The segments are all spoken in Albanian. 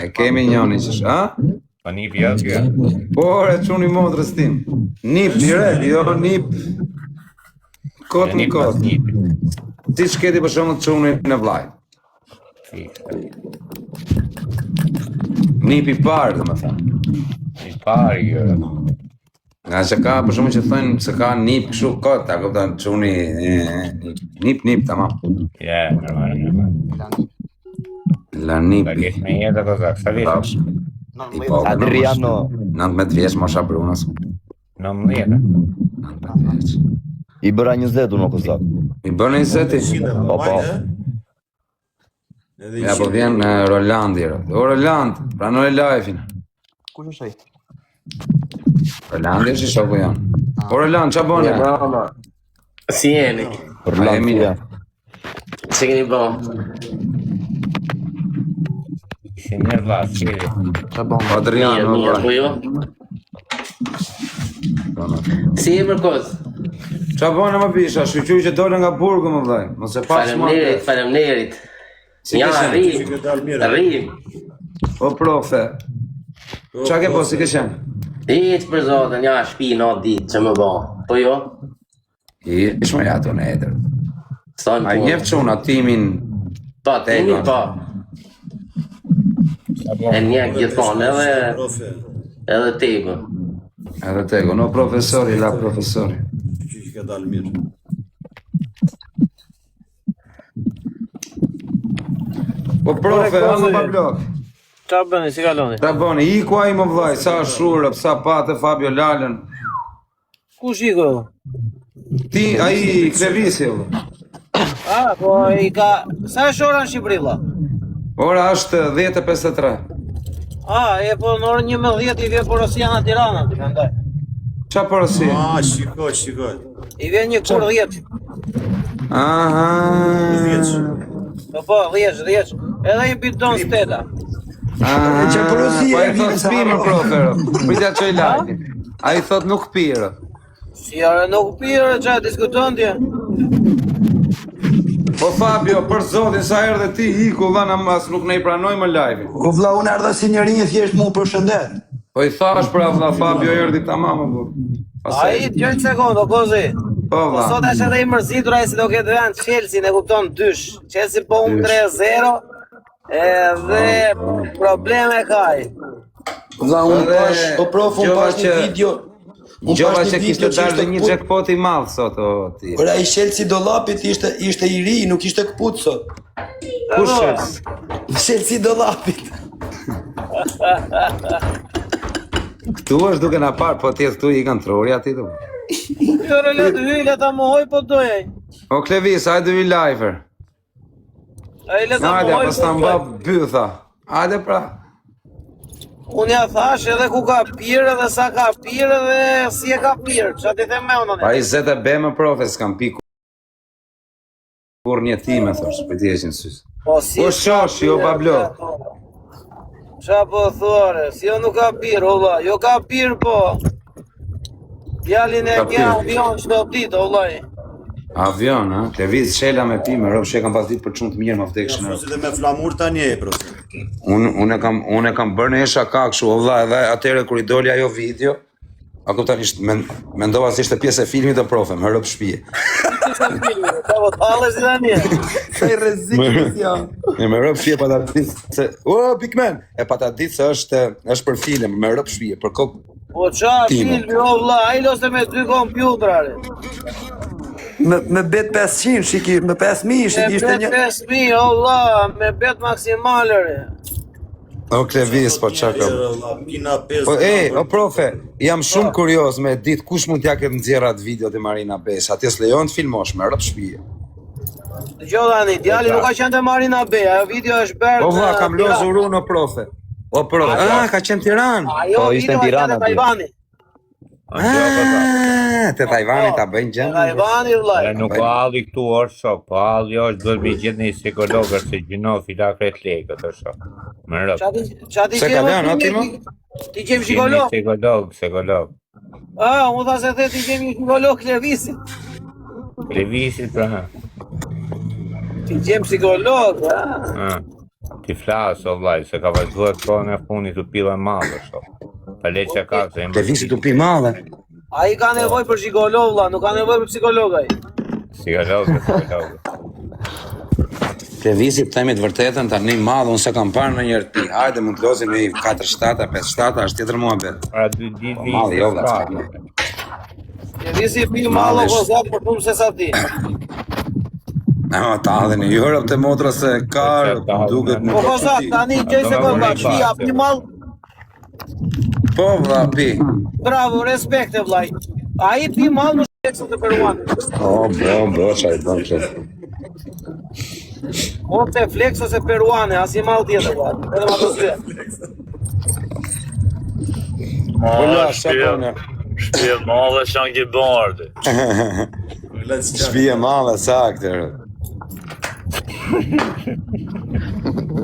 E kemi njëni që shë, a? Pa nip jashtë kjo. Por e quni modrës tim. Nip direkt, jo nip. Kot në kot. Ti shketi për shumë të quni në vlaj. Nip i parë, dhe më thënë. I parë, jo. Nga që ka, për shumë që thënë, se ka nip këshu kot, ta këpëtan quni, nip, tamam. Ja, normal. La nip. Da kesh me jetë ato zak, sa vjetë? Adriano. 19 vjeç, mosha brunës. 19. I bëra 20 unë o këzak. I bërë 20? Po. Ja, po vjen Rolandi. O, Roland, pranoj live-in. Kush është ai? Rolandi është i shoku janë. O, Roland, qa bone? Si jeni? Emilia. Që keni bo? Si mirë vla, si jeri. Adriano, Mirë, po jo? Si e mërkoz? qa bone më pisha, shqyqy që dole nga burgu më vdaj. Mos e pas më. Faleminderit. Si Ja, ke rri. O, profe. Qa ke po, si ke qenë? Ditë për zotën, ja, shpi në ditë që më bo. Po jo? Ishme ja të në edër. Stojnë A i njef quna timin. Po, timin, po. E njek gjithmonë edhe tepër. Edhe tego, no profesori, la profesori. Po profe, anë pa blok. Qa bëni, si kaloni? Ta boni, iku a i më vllaj, sa shurë, sa pate Fabio Lalën. Ku shiko? Ti, a i Klevisi, vë. Po i ka... Sa është ora në Shqipëri, vlla? Ora është 10:53. E po në orën 11 i vjen Porosiana Tirana, të mendoj. Qa porosi? Shikoj. I vjen një kur 10. Aha. Po, 10. Edhe i bidon steta. Që porosi e thot s'pimër, profe, pritja që i lajni. A i thot nuk pirë. Si are nuk pirë, qa diskuton tje? Po Fabio, për zotin, sa erdhe ti, iku, dhana mas nuk ne i pranoj më live-in. Ku vlla, unë erdha si një rinjë thjesht mu përshëndet. Po i thash pra vlla, Fabio erdhi tamam, po. A i gjënë sekondo, kozi. Po vlla. Sot është edhe i mërzitur ai si do ketë vend Chelsea, ne kupton dysh. Chelsea po 3-0, edhe probleme ka ai. Vlla, unë pash, o prof, unë pash një video. Gjova që kishte dalë një jackpot i madh sot, o ti. Por ai Chelsea dollapit ishte i ri, nuk ishte këput sot. Ku Chelsea? Chelsea dollapit. Këtu është duke na parë, po tjetë këtu i kanë trori ati du. Jore le të hyj, le ta mohoj, po dojaj. O Klevis, hajde hyj live-er. Ai le ta Hajde, mohoj, pas ta mba bytha. Hajde pra. Unë ja thash edhe ku ka pirë edhe sa ka pirë edhe si e ka pirë, qa ti them me unë. Pa i zete be më profe, s'kam pi kur një time, thosh, për ti eshin sys. Po si O shoshi, o bablo. Qa po thore, si jo nuk ka pirë, ola, jo ka pirë po. Djalin e kja avion që do ditë, ola. Avion, ha? Klevis, shela me pi, me rob shekam pas ditë për çunë të mirë më vdekshin. Dhe me flamur tani e profe. Unë e kam bërë në esha ka kështu, o vlla, edhe atere kur i doli ajo video, a kuptan ishte, mendova se ishte pjesë e filmit të profe, më rëp shpije. Ta vot halë si da një. Sa i rrezikës janë. Me rëp shpije pa ta ditë se, Big Man, e pa ta ditë se është për film, me rëp shpije, për kokë. Po qa filmi, o vlla, a i lose me 2 kompjutrare. Me bet 500, shiki, me 5.000, shiki, ishte një... Me bet 5.000, o vlla, me bet maksimalëre. O Klevis, po qa kam. Po o profe, jam shumë kurioz me ditë kush mund t'ja këtë nxjerrat videot e Marina Bes, atje s'lejon të filmosh me rëp shpije. Dëgjoj tani, djali nuk ka qenë te Marina Bay, ajo video është bërë. O vlla, kam lozur unë o profe. O profe, ka qenë Tiranë. Ajo video është te Tajvani. Te Tajvani ta bëjnë gjë. Tajvani vllai. Nuk ka halli këtu është shok, po halli është duhet me gjetë një psikologër se gjinofi la kret lekët është shok. Më rëp. Çati Se ka lënë ati më? Ti gjem psikolog? Psikolog. Mu tha se the ti gjem një psikolog Klevisit. Klevisit pra. Ti gjem psikolog, Ti flas, o vllaj, se ka vazhduar kohën e fundit të pilla madhe, shoh. Pa le që ka se Te visi të pi madhe. Ai ka nevojë për psikolog, vlla, nuk ka nevojë për psikolog ai. Psikolog. Te visi të themi të vërtetën, tani madhe, unë se kam parë në njërë ti. Hajde, mund të lozim i 4-7, 5-7, është tjetër muhabet. Pra dy ditë Madhe, jo, vlla, s'ka. Te visi pi mallo gozat për punë se sa ti. Ta dhe në Europë të motra se ka duket më Po gozat, tani gjej se po bash, ti pi mall. Po, vlla, pi. Bravo, respekte vllai. Ai pi mall në Flexos të peruanit. Bo, çaj, bon, çaj. O te Flexos e peruane, as i mall tjetër vllai. Vetëm ato dy. Ola, shapone. Shpia madhe shangi bardë. Shpia madhe, saktë.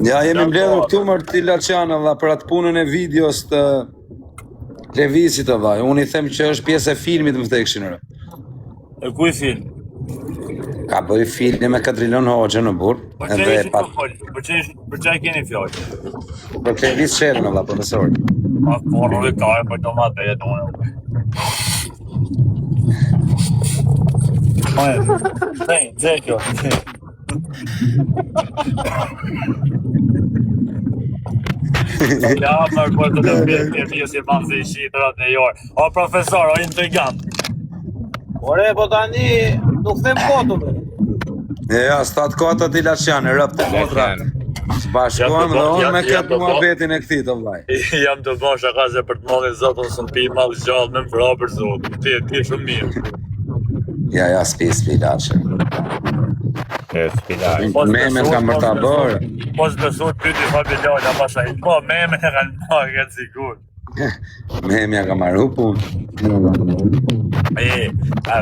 Ja, jemi mbledhur këtu më ti Laçana valla për atë punën e videos të Levisit valla. Unë i them që është pjesë e filmit më thekshin. E ku i film? Ka bëj film me Kadrilon Hoxha në burr. Edhe pa Për çaj keni fjallë? për Levis Sherën valla profesor. Ma porro dhe kare për të matë e tonë. Dhe kjo. Ja, për të të bërë e si manë se i shqitërat në jorë. O, profesor, o intrigant. Ore, po tani nuk them kotën. Ja, stat kota ti Laçanë, rëp të motra. Bashkohen dhe unë me këtë muhabetin e këtij të vllaj. Jam të bën shaka se për të marrë zotën së pi mall gjallë me vra për zotin. Ti shumë mirë. Ja, s'pi Laçë. Memen kam për ta bërë. Mos besoj pyti familjarë pasaj. Po, memen e kanë bërë këtë sigur. Memja ka marru punë.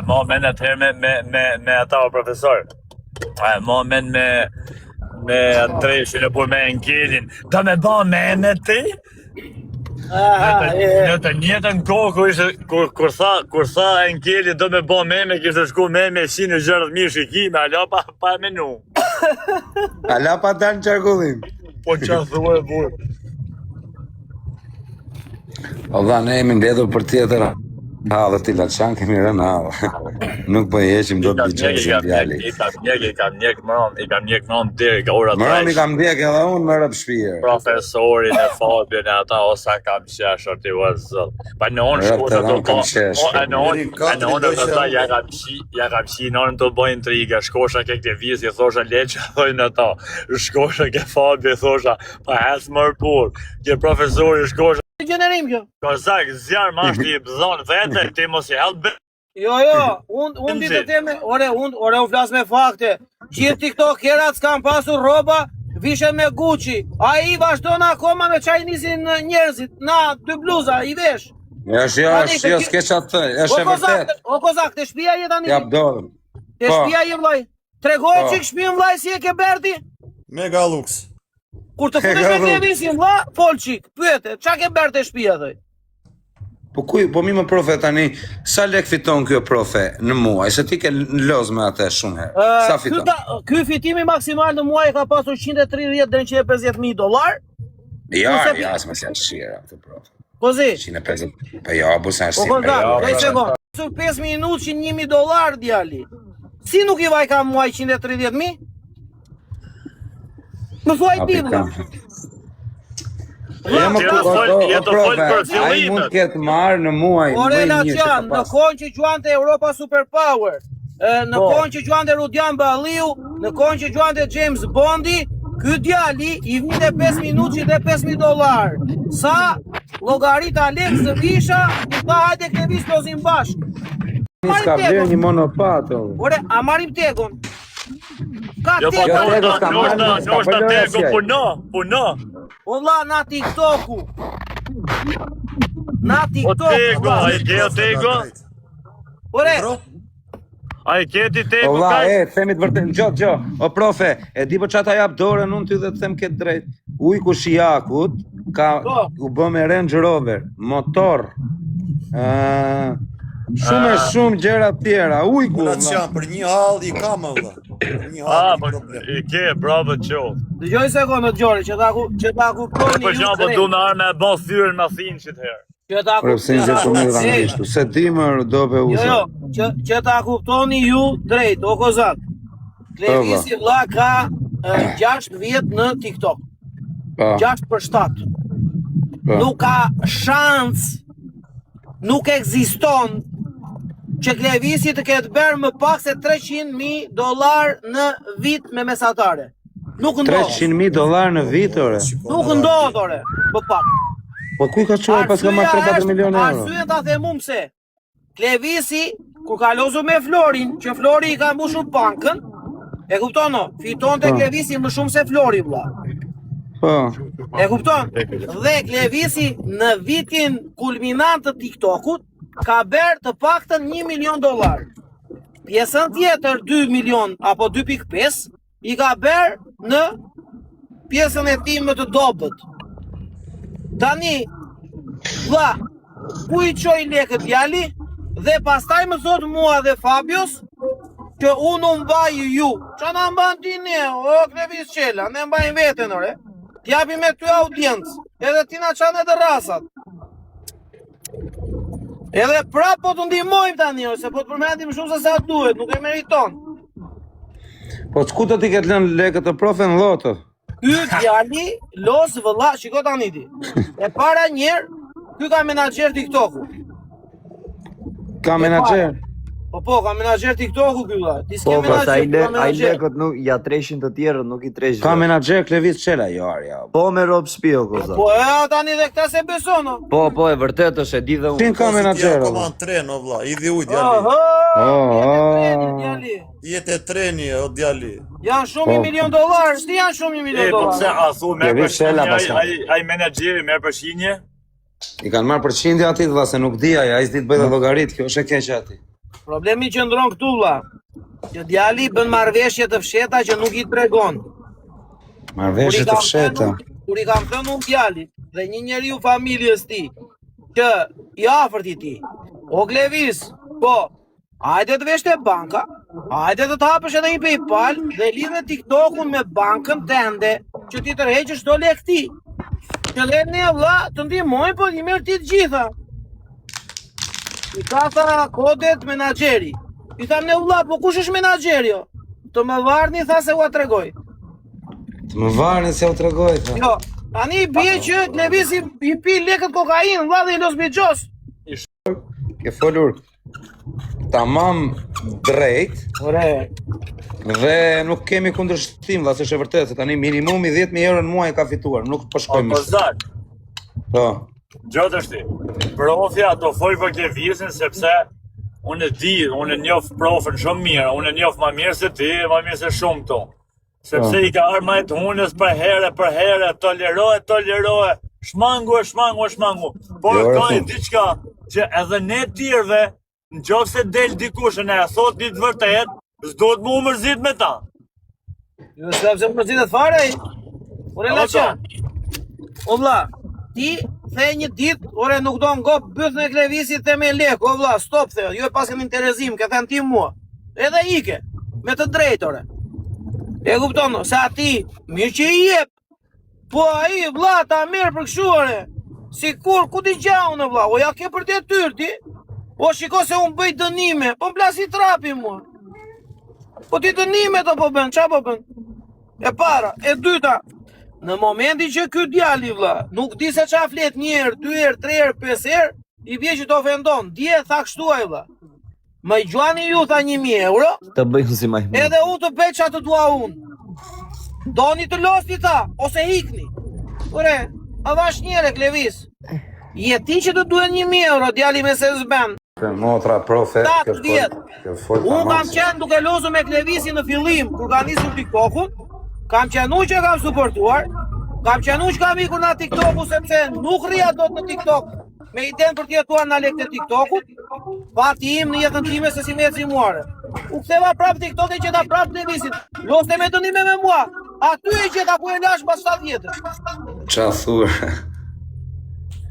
Mo men atëherë me ata o profesor. Mo men me atë treshin e për me Engelin. Do me ba me ti? Në të njëtën kohë kur tha Engeli do me ba me kishtë shku me shinë gjërët mirë shikime, ala pa menu. Ala pa dalë në qarkullim. Po që thua e burë. O dha, ne jemi mbledhur për tjetër. Dhe ti Laçan kemi rënë halë. Nuk po i heqim do të bëjqeshim djali. I kam njek mëron deri ka ora 3. Mëron i kam ndjek edhe unë më rëp shpirë. Profesorin e Fabian e ata osa kam qeshur ti vazhdo. Pa në onë shkosa do po. Në onë ata ja kam shi në onë të bëj intriga. Shkosha ke këtë vizë, thosha leçë thojnë ata. Shkosha ke Fabi thosha pa hes më pur. Ke profesori shkosha Gjenerim kjo. Kozak, zjarë ma është i bëzonë, vete, ti mos i helbë. Jo, unë ditë të teme, unë flas me fakte. Gjithë TikTok herat s'kam pasur roba, vishe me Gucci. A i vazhdon akoma me qaj nisin njerëzit, na, 2 bluza, i vesh. Jo, s'ke qatë, është e vërtet. O Kozak, të shpia je tani? Jap dorën. Të shpia je vllaj. Tregoj që shpia vllaj si e ke berti? Mega lux. Kur të futesh me Levisin, vlla, folçik, pyete, çka ke bërë te shtëpia thoj? Po mi më profe tani, sa lek fiton kjo profe në muaj, se ti ke loz me atë shumë herë. Sa fiton? Ky fitimi maksimal në muaj ka pasur 130 deri në $150,000. Ja, s'ma se shira këtë profe. Kozi? 150, po ja, bu sa Po sur 5 minutë që $1,000 djali. Si nuk i vaj ka muaj 130.000? Më thuaj ti vëlla. Ai mund këtë marrë në muaj. Ore Laçan, në kohën që gjuante Europa Superpower, në kohën që gjuante Rudian Balliu, në kohën që gjuante James Bondi, ky djali i vinte 5 minutë dhe $5,000. Sa llogarit Alex Visha, ta hajde këtë vispozim bashk. Ska bërë një monopat. Ore, a marrim tekun? Ka jo, nështë tegu puno. Olla, na TikToku. Na TikToku. O tegu, a i ke o tegu? Ore. A i ke ti tegu? Olla, themi të vërtet, gjo. O profe, e di po qata jap dorën unë ty dhe të them këtë drejt. Ujku Shijakut, u bë me Range Rover, motor, shumë gjëra tjera, ujku. Laçan, për një hall i kam vëlla. Një Ah, hapë po problem. i ke, bravo qoftë. Dëgjoj sekondë Gjori, që ta kuptoni Për shembull, po du me armë e bën thyrën me thin shit herë. Që ta Ore, pse nxjerr shumë nga anglisht? Se di më dobe uza. Jo, që ta kuptoni ju drejt, o kozat. Klevisi vlla ka 6 vjet në TikTok. 6/7. Nuk ka shans, nuk ekziston që Klevisi të ketë bërë më pak se $300,000 në vit me mesatare. Nuk ndodh. $300,000 në vit, ore. Nuk ndodh, ore, më pak. Po kuj ka quar pas ka marrë 3-4 milionë euro? Arsye ta themum pse. Klevisi, kur ka lozu me Florin, që Flori i ka mbushur bankën, e kupton o? Fiton të Klevisi më shumë se Flori, vlla. Po. E kupton? Dhe Klevisi në vitin kulminant të TikTokut ka bërë të paktën $1 milion. Pjesën tjetër 2 milion apo 2.5 i ka bërë në pjesën e tij më të dobët. Tani, vlla, ku i qoj lekët djali dhe pastaj më thot mua dhe Fabios që unë mbaj ju. Qa na mban ti ne, o Klevis Qela, ne mbajnë vetën, ore. T'japi me ty audiencë, edhe ti na qanë edhe rasat. Edhe prap po të ndihmojmë tani, se po të përmendim shumë se sa duhet, nuk e meriton. Po çku do t'i ketë lënë lekët të profe në loto? Ky djali los vëlla, shiko tani ti. E para njerë, ky ka menaxher TikToku. Ka menaxher. Po, ka menaxher TikToku ky vëlla. Ti s'ke Po, pas ai menaxher. lekët nuk ja treshin të tjerët, nuk i treshin. Ka menaxher Klevis Qela, jo arja. Po me rob shtëpi o kozak. Po, tani dhe këta se besono. Po, e vërtet është e di dhe unë. Tin ka menaxher. Koman tren, o vlla, idhi u djali. Jetë e treni, o djali. Janë shumë $1 milion, s'ti janë shumë $1 milion. Po pse a thu me përshindje, ai menaxheri me përshindje? I kanë marrë përqindje ati vlla se nuk di ai s'di të bëjë llogarit, kjo është e keqe ati. Problemi që ndron këtu vlla, që djali bën marrëveshje të fsheta që nuk i tregon. Marrëveshje të fsheta. Kur i kam thënë unë djalit dhe një njeriu familjes ti, që i afërt i ti, o Klevis, po, hajde të vesh te banka, hajde të hapësh edhe një PayPal dhe lidhe TikTokun me bankën tende, që ti tërheqësh çdo lek ti. Që le ne vlla të ndihmojmë, po i merr ti të gjitha. I ka tha kodet menaxheri. I tham ne vlla, po kush është menaxheri jo? Të më varni, tha se ua tregoj. Të më varni se u tregoj, tha. Jo, tani i bie që Klevisi i pi lekët kokainë, vlla dhe i los biços. Ke folur tamam drejt. Ore, Dhe nuk kemi kundërshtim, vlla, s'është e vërtetë, se tani minimumi 10.000 euro në muaj ka fituar, nuk po shkojmë. Po zak. Po. Gjatë është ti. Profja do foj për Klevisin sepse unë e di, unë e njoh profën shumë mirë, unë e njoh më mirë se ti, më mirë se shumë to. Sepse i ka arma e të hunës për herë, tolerohe, shmangu. Por ka i diçka që edhe ne tjerve, në qoftë se del dikush e thot një të vërtet, s'do të mu mërzit me ta. ju sepse më përzitet fare. Ore leqe. O vlla, ti the një ditë, ore nuk do ngop bythën e Klevisit dhe me lek, o vlla, stop the, ju e paskën interesim, ke thënë ti mua. Edhe ike, me të drejtë ore. E kupton, se ati, mirë që i jep, po ai vlla ta merr për kështu ore. Sikur ku ti gjaun vlla, o ja ke për detyrë ti. O shiko se unë bëj dënime, po m'plas i trapi mua. Po ti dënime të po bën, qa po bën? E para, e dyta, në momentin që ky djali vlla, nuk di se qa flet 1 herë, 2 herë, 3 herë, 5 herë, i bie që të ofendon. Dje tha kështu ai vlla. Më gjuani ju tha 1.000 euro, Të bëjmë si majmë. edhe unë të bëj çfarë të dua unë. Doni të losni tha, ose ikni. Ore, a vash njëre Klevis. Je ti që të duhen 1.000 euro, djali me se zben. Motra profe, kjo fol Unë kam qenë duke lozu me Klevisi në fillim, kur ka nisur TikTokun, kam qenu që kam suportuar, kam qenu që kam ikur nga TikToku sepse nuk rria do të në TikTok, me iden për t'jetuar nga lekët e TikTokut, fati im në jetën time se si me cimuare. U ktheva prap TikTok e qeta prap Klevisit, loste me dënime me mua, aty e qeta ku e lash pas 7 vjetës. Qa thur?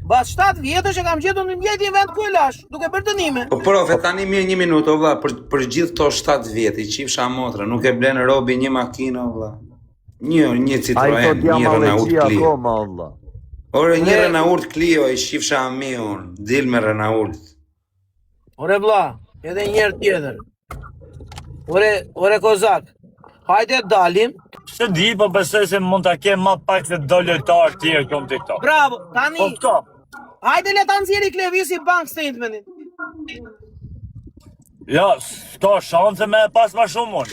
Bas 7 vjetësh e kam gjetur në njëjtin vend ku e lash, duke bërë dënime. Po profe, tani mirë 1 minutë, o vlla, për gjithë këto 7 vjet, i qifsha motra, nuk e blen robi një makinë, o vlla. Një Ai Citroen, thot jam një Renault allergji Clio. akoma, valla. Ore, një Renault Clio, i qifsha amiun, dil me Renault. Ore vlla, edhe njërë tjetër. Ore kozak, hajde dalim. Se di, po besoj se mund ta kem më pak se do lojtar tjerë këtu në TikTok. Bravo, tani. Po këto. Hajde le ta nxjerri Klevisi bank statementin. Ja, s'ka shanse me e pas ma shumë unë.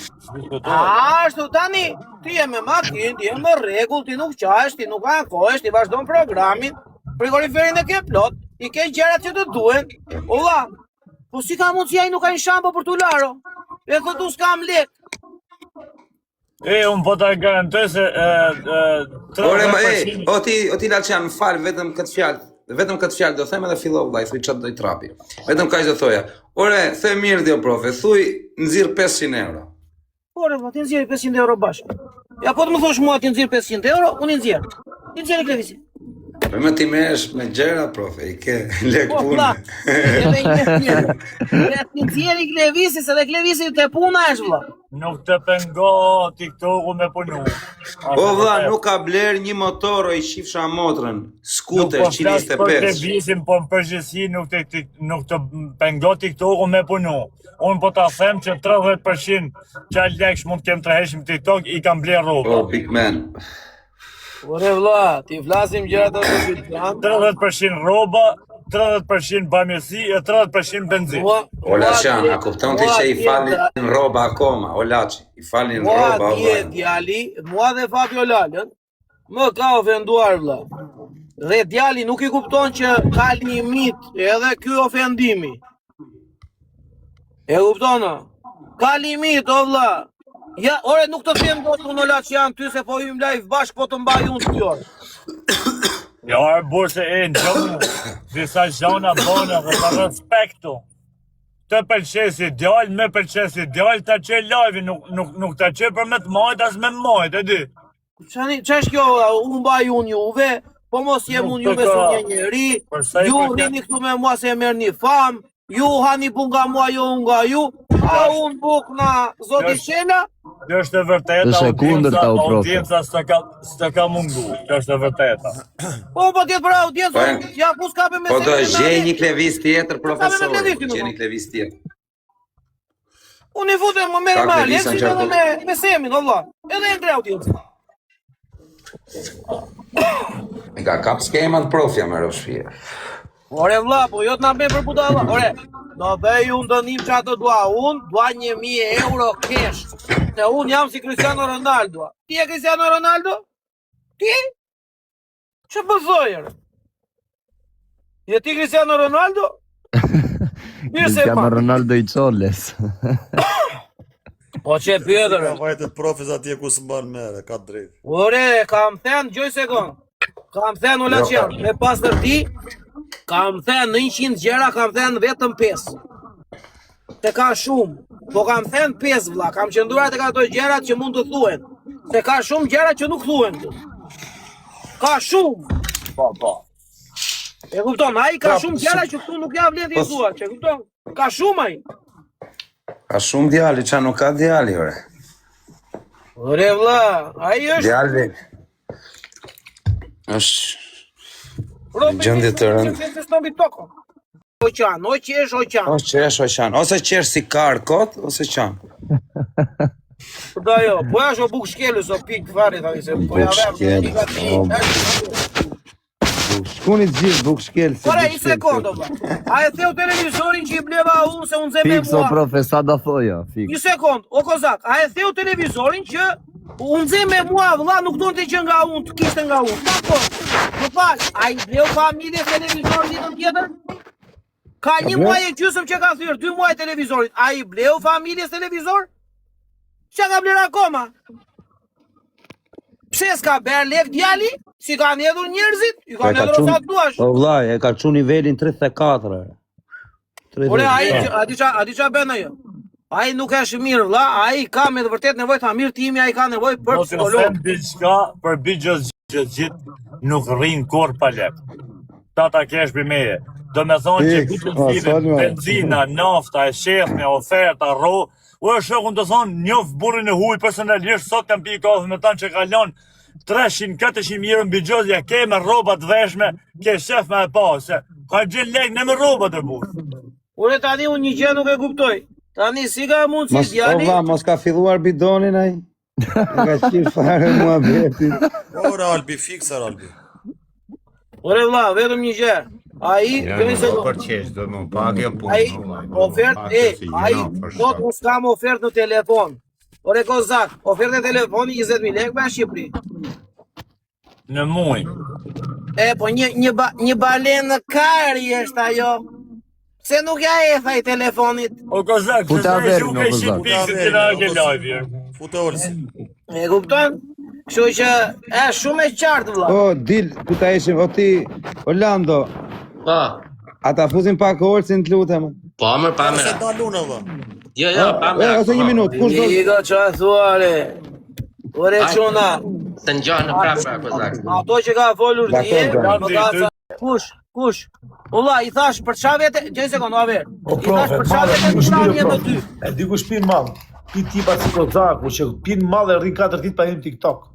Ashtu tani, ti je me makinë, ti je me rregull, ti nuk qash, ti nuk ankohesh, ti vazhdon programin, frigoriferin e ke plot, i ke gjërat që të duhen. Olla, po si ka mundsi ai nuk ka një shampo për t'u laro? E thotu s'kam lek. Unë po ta garantoj se Ore, o ti Lalçan, më fal, vetëm këtë fjalë do them edhe fillova vllai, thuj çat do i trapi. Vetëm kaq do thoja. Ore, the mirë dio profe, thuj nxirr 500 euro. Ore, ti nxjerr 500 euro bashkë. Ja po të më thosh mua ti nxjerr 500 euro, unë nxjerr. Ti nxjerr Klevisi. Po më ti merresh me gjëra profe, i ke lek punë. Ti nxjerr Klevisi, se dhe Klevisi te puna është vlla. nuk të pengo TikToku me punu. O vlla, nuk ka bler një motor, i qifsha motrën, skuter 125. Për Klevisin, po në përgjithësi nuk të pengo TikToku me punu. Unë po ta them që 30% që leksh mund të kem të heshim TikTok i kam bler rroba. O, big man. Ore vlla, ti flasim gjëra të shpirtan. 30% rroba, 30% bamirësi e 30% benzin. O Lalçan, a kupton ti që i falin rroba akoma, o Laçi, i falin rroba. Mua ti djali, mua dhe Fabio Lalën, më ka ofenduar vlla. Dhe djali nuk i kupton që ka limit edhe ky ofendimi. E kupton? Ka limit o vlla. Ja, ore nuk të them dot unë Lalçan ty se po hym live bashk po të mbaj unë studion. Ja, burse në gjëmu, disa gjona bona dhe për respektu. Të pëlqej si djallë, me pëlqej si djallë, ta qe live, nuk ta qe për me të majt, as me majt, e di. Që është kjo, unë mbaj unë juve, po mos jem unë juve së një njeri, ju rini këtu me mua se merr një fam, ju hani pun nga mua, jo unë nga ju, a unë buk na zoti qela. Kjo është e vërteta, audienca s'të ka mungu, kjo është e vërteta. Po, po tjetë për audiencën, ja ku s'kape me Po do semin. gjej një Klevis tjetër, profesor, gjej një Klevis tjetër. Unë i futem më me Aleksin edhe me Semin, Allah, edhe e ngre audiencën. E ka kap skemat profja me rëshfia. Ore vlla, po jo t'na bëj për budalla. Ore, do bëj unë dënim që ato dua. Unë dua 1000 euro cash. Se unë jam si Cristiano Ronaldo. Ti e Cristiano Ronaldo? Ti? Që pëzojër? Je ti Cristiano Ronaldo? Cristiano Ronaldo i Çoles. Po që pjëdër. Vajtet profes atje ku s'mban mere, ka drejt. Ore, kam thënë, gjoj sekund. Kam thënë, ola që me pas të ti, kam thënë në 100 gjera, kam thënë vetëm 5. Te ka shumë, po kam thënë 5 vlla, kam qëndurat e ka ato gjerat që mund të thuen. Se ka shumë gjera që nuk thuen. Ka shumë. Po. E kupton, ai ka shumë gjera që këtu nuk ja vlen të thua, që kupton? Ka shumë ai. Ka shumë djali, qa nuk ka djali, ore. Ore vlla, ai është... Djali është gjendje të rëndë. Oqan, o qesh. Ose qesh si kar kot, ose qan. Da jo, po është o buk shkelu, so pik fare, ta se po ja vem. Shkuni të gjithë buk shkel. Ore, i sekondo, vlla. A e theu televizorin që i bleva unë se unë zem me mua. Fikso, profe, sa da thoja, Një fikso. sekond, o kozak, a e theu televizorin që unë zem me mua, vlla, nuk do të që nga unë, të kishte nga unë. Dakor, më fal, a i bleu familje televizorin ditën tjetër? Ka 1 muaj e gjysëm që ka thyrë, 2 muaj televizorit. A i bleu familjes televizor? Që ka bler akoma? Pse s'ka ber lek djali? Si ka nedhur njerëzit? I ka nedhur sa të duash. O vllai, e ka çu nivelin 34. Ore, a di qa ben ajo? Ai nuk është mirë vlla, ai ka me të vërtet nevojë ta mirë timi, ai ka nevojë për psikolog. Po të them diçka, për bigjës gjithë nuk rrin kur pa lek. ta kesh për meje. Do me thonë që këtë të cilën benzina, nafta, e shethme, oferta, ro, u e shokun të thonë njof burin e huj personalisht, sot kam pi kafe me tanë që kalon 300-400 euro në bigjozja, ke me robat veshme, ke shef me e pa, se ka gjen lek në me robat e burë. Ure tani unë një gjë nuk e kuptoj. Tani si ka mund si djali... Mos ka filluar bidonin ai. Ka qirë fare mua betin. Ora Albi, fiksar Albi. Ure vlla, vetëm një gjë. Ai, Për qesh, do më pake punë. ai ofertë, ai sot unë s'kam ofertë në telefon. Ore kozak, ofertë e telefoni 20.000 lekë në Shqipëri. Në muj. E, po një balenë në kari është ajo. Se nuk ja e thaj telefonit. O kozak, se Puta se verë, shu no, ke kozak. 100 pikë të nga ke live. Fute Olsi. E kupton? Kështu që shumë e qartë vlla. O, dil, ku ta ishim, o ti, Orlando, Po, ata fuzin pak Olsin të lutem. po, mër, pa Se mëra. dalun edhe. Jo, pa mëra. Ose një minutë, kush do... Liga që a thuare. Ore quna, Se në gjohë në pra, kozak. ato që ka folur dje, Dakor, më ka thënë, kush? Ulla, i thash për qa vete, gjej sekund, a ver. I thash për qa vete në pranje me ty. E di ku shpin mall. Ti tipa si kozaku që pin mall e rrin 4 ditë pa hyrë në TikTok.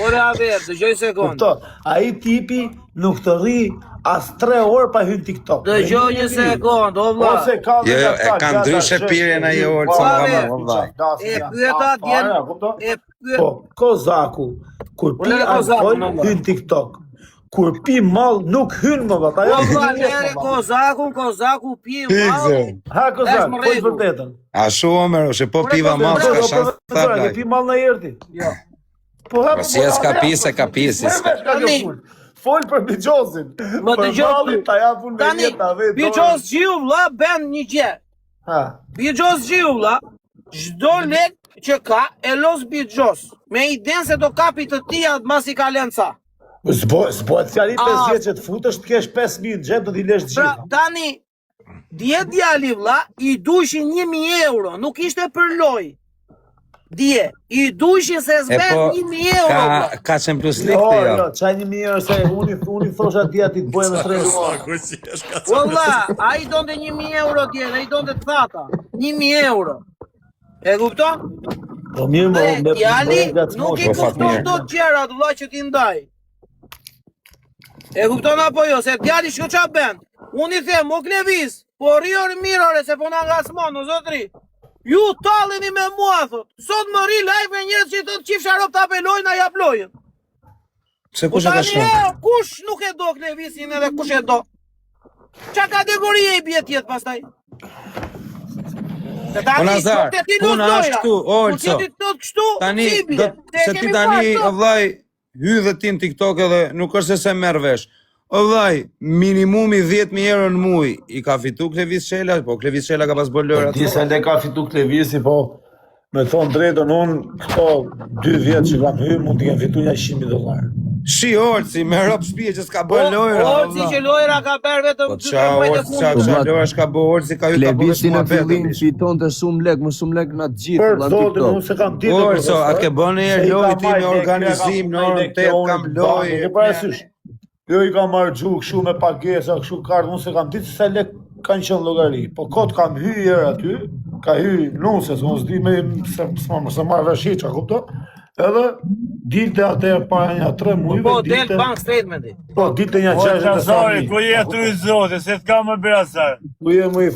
Ore a ver, dëgjoj sekund. Kupto? Ai tipi nuk të rri as 3 orë pa hyrë në TikTok. Dëgjoj një sekund, o vlla. Ose ka Jo, e kanë ndryshe pirjen ai Olsen, valla. E pyeta djen, e pyet. Po, kozaku, kur pi Ule kozaku, alkohol, në hyn TikTok. Kur pi mall nuk hyn më vata. O vlla, mere kozaku pi mall. Ha kozak, po të vërtetën. A shu omer, ose po piva mal, s'ka shans të Ke thapaj. pi mall në erti. Jo. Po ha. Po si e s'ka pi, se ka pi, si s'ka. Fol për bigjozin. Më Për dëgjoj. mallin ta japun me Tani, jeta vetë. Bigjoz Gjiu vlla ben një gjë. Ha. Bigjoz Gjiu vlla, çdo lek që ka e los Bigjoz. Me idenë se do kapi të tia masi ka lënë ca. S'bo fjali 5 vjeç që të futesh të kesh 5.000 në xhep do t'i lesh Pra, gjithë. tani, dje djali vlla, i dushin 1.000 euro, nuk ishte për loj. Dje, i dushin se E zben po, 1.000 euro vlla. ka qenë plus lik Jo, të jo, jo. çaj 1.000 euro se unë thosha dia ti të bëjmë tre. Saku si është ka Valla, a i donte 1.000 euro dje, a i donte të thata. 1.000 euro. E kupton? Po mirë më Dhe djali nuk i Po, fat kupton mirë. do të gjërat vlla që ti ndaj. E kupton apo jo, se djali shko qa ben. Unë i them, o Klevis, po rrior mirore se po na ngasmon, o zotri. Ju talleni me mua, thot. Sot më ri live me njerëz që i thot qif sharop ta pelojnë, a jap lojën. Se kush e ka shumë? Kush nuk e do Klevisin edhe kush e do? Qa kategorie i bje tjetë pastaj? Po Nazar, puna është këtu, Olso. Tani, se ti tani, o vllai, hy dhe ti në TikTok edhe nuk është se merr vesh. O vllai, minimumi 10.000 euro në muj i ka fitu Klevis Shela, po Klevis Shela ka pas bërë lojrat. Disa le ka fitu Klevisi, po me thonë drejtën unë këto 2 vjetë që kam hyrë mund t'i kem fitu një $100.000. Shi Olsi, me rop shpije që s'ka bërë lojra. Olsi që lojra ka bërë vetëm Po 2 qa muaj të Olsi, qa lojra shka bërë Olsi, ka ju ta bërë Klevisi në shumë fillim vetë. fiton të shumë lek, më shumë lek në të gjithë Për në zotin, unë TikTok. se kam ditë. Olso, a ke bërë një herë lojë ti me organizim, në orën 8 kam lojë. E parasysh. Jo i kam marrë gjukë kështu me pagesa, kështu kartë, unë se kam ditë se sa lek kanë qenë llogari. Po kot kam hyrë aty, ka hyrë nusës, unë s'di me se marrë vesh hiç, a kupton? Edhe dilte atëherë para një 3 muajve. Po, del bank statementi. Po, dilte një O 60 Lazari, ku je tru i zote, se t'ka më bërë asaj. Ku je më i